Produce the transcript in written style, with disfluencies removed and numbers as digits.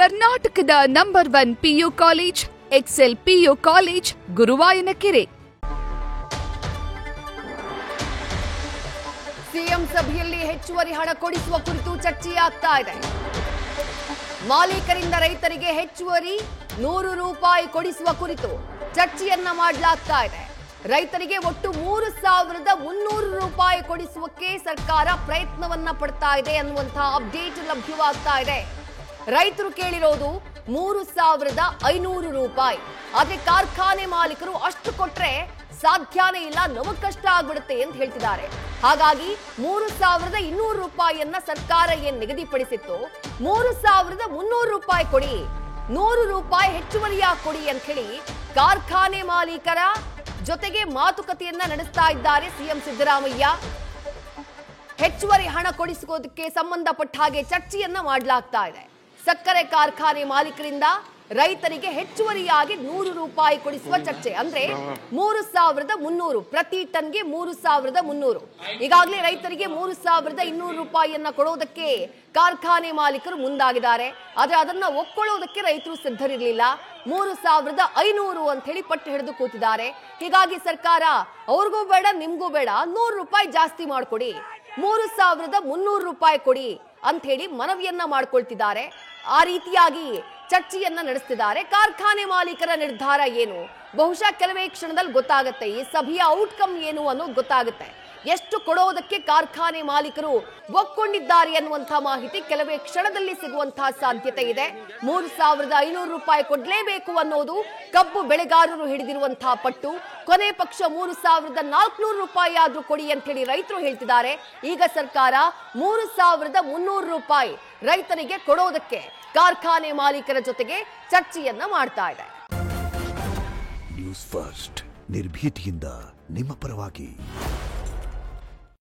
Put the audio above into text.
ಕರ್ನಾಟಕದ number 1 PU college Excel PU college Guruvayanakere. CM ಸಭೆಯಲ್ಲಿ ಹೆಚ್ಚುವರಿ ಹಣ ಕೊಡಿಸುವ ಕುರಿತು ಚರ್ಚೆಯಾಗ್ತಾ ಇದೆ. ಮಾಲೀಕರಿಂದ ರೈತರಿಗೆ ಹೆಚ್ಚುವರಿ 100 ರೂಪಾಯಿ ಕೊಡಿಸುವ ಕುರಿತು ಚರ್ಚೆಯನ್ನ ಮಾಡಲಾಗ್ತಾ ಇದೆ. ರೈತರಿಗೆ ಒಟ್ಟು 3,300 ರೂಪಾಯಿ ಕೊಡಿಸುವಕ್ಕೆ ಸರ್ಕಾರ ಪ್ರಯತ್ನವನ್ನ ಪಡ್ತಾ ಇದೆ ಅನ್ನುವಂತಹ ಅಪ್ಡೇಟ್ ಲಭ್ಯವಾಗ್ತಾ ಇದೆ. ರೈತರು ಕೇಳಿರೋದು 3,500 ರೂಪಾಯಿ. ಆದ್ರೆ ಕಾರ್ಖಾನೆ ಮಾಲೀಕರು ಅಷ್ಟು ಕೊಟ್ರೆ ಸಾಧ್ಯನೇ ಇಲ್ಲ, ನಮಗ್ ಕಷ್ಟ ಆಗ್ಬಿಡುತ್ತೆ ಅಂತ ಹೇಳ್ತಿದ್ದಾರೆ. ಹಾಗಾಗಿ 3,200 ರೂಪಾಯಿಯನ್ನ ಸರ್ಕಾರ ಏನ್ ನಿಗದಿಪಡಿಸಿತ್ತು, 3,300 ರೂಪಾಯಿ ಕೊಡಿ, 100 ರೂಪಾಯಿ ಹೆಚ್ಚುವರಿಯಾಗಿ ಕೊಡಿ ಅಂತ ಹೇಳಿ ಕಾರ್ಖಾನೆ ಮಾಲೀಕರ ಜೊತೆಗೆ ಮಾತುಕತೆಯನ್ನ ನಡೆಸ್ತಾ ಇದ್ದಾರೆ ಸಿಎಂ ಸಿದ್ದರಾಮಯ್ಯ. ಹೆಚ್ಚುವರಿ ಹಣ ಕೊಡಿಸುವುದಕ್ಕೆ ಸಂಬಂಧಪಟ್ಟ ಹಾಗೆ ಚರ್ಚೆಯನ್ನ ಮಾಡಲಾಗ್ತಾ ಇದೆ. ಸಕ್ಕರೆ ಕಾರ್ಖಾನೆ ಮಾಲೀಕರಿಂದ ರೈತರಿಗೆ ಹೆಚ್ಚುವರಿಯಾಗಿ 100 ರೂಪಾಯಿ ಕೊಡಿಸುವ ಚರ್ಚೆ. ಅಂದ್ರೆ 3,300 ಪ್ರತಿ ಟನ್ಗೆ 3,300. ಈಗಾಗಲೇ ರೈತರಿಗೆ 3,200 ರೂಪಾಯಿಯನ್ನ ಕೊಡೋದಕ್ಕೆ ಕಾರ್ಖಾನೆ ಮಾಲೀಕರು ಮುಂದಾಗಿದ್ದಾರೆ. ಆದ್ರೆ ಅದನ್ನ ಒಪ್ಕೊಳ್ಳೋದಕ್ಕೆ ರೈತರು ಸಿದ್ಧರಿರಲಿಲ್ಲ. 3,500 ಅಂತ ಹೇಳಿ ಪಟ್ಟು ಹಿಡಿದು ಕೂತಿದ್ದಾರೆ. ಹೀಗಾಗಿ ಸರ್ಕಾರ ಅವ್ರಿಗೂ ಬೇಡ ನಿಮ್ಗೂ ಬೇಡ, 100 ರೂಪಾಯಿ ಜಾಸ್ತಿ ಮಾಡ್ಕೊಡಿ, 3,300 ರೂಪಾಯಿ ಕೊಡಿ ಅಂತ ಹೇಳಿ ಮನವಿಯನ್ನ ಮಾಡ್ಕೊಳ್ತಿದ್ದಾರೆ. ಆ ರೀತಿಯಾಗಿ ಚರ್ಚೆಯನ್ನ ನಡೆಸ್ತಿದ್ದಾರೆ. ಕಾರ್ಖಾನೆ ಮಾಲೀಕರ ನಿರ್ಧಾರ ಏನು ಬಹುಶಃ ಕೆಲವೇ ಕ್ಷಣದಲ್ಲಿ ಗೊತ್ತಾಗುತ್ತೆ. ಈ ಸಭೆಯ ಔಟ್ಕಮ್ ಏನು ಅನ್ನೋದು ಗೊತ್ತಾಗುತ್ತೆ. ಎಷ್ಟು ಕೊಡೋದಕ್ಕೆ ಕಾರ್ಖಾನೆ ಮಾಲೀಕರು ಒಪ್ಕೊಂಡಿದ್ದಾರೆ ಅನ್ನುವಂತಹ ಮಾಹಿತಿ ಕೆಲವೇ ಕ್ಷಣದಲ್ಲಿ ಸಿಗುವಂತಹ ಸಾಧ್ಯತೆ ಇದೆ. 3,500 ರೂಪಾಯಿ ಕೊಡ್ಲೇಬೇಕು ಅನ್ನೋದು ಕಬ್ಬು ಬೆಳೆಗಾರರು ಹಿಡಿದಿರುವಂತಹ ಪಟ್ಟು. ಕೊನೆ ಪಕ್ಷ 3,400 ರೂಪಾಯಿ ಆದ್ರೂ ಕೊಡಿ ಅಂತ ಹೇಳಿ ರೈತರು ಹೇಳ್ತಿದ್ದಾರೆ. ಈಗ ಸರ್ಕಾರ 3,300 ರೂಪಾಯಿ ರೈತರಿಗೆ ಕೊಡೋದಕ್ಕೆ ಕಾರ್ಖಾನೆ ಮಾಲೀಕರ ಜೊತೆಗೆ ಚರ್ಚೆಯನ್ನ ಮಾಡ್ತಾ ಇದೆ. ನ್ಯೂಸ್ ಫಸ್ಟ್ ನಿರ್ಭೀತಿಯಿಂದ ನಿಮ್ಮ ಪರವಾಗಿ.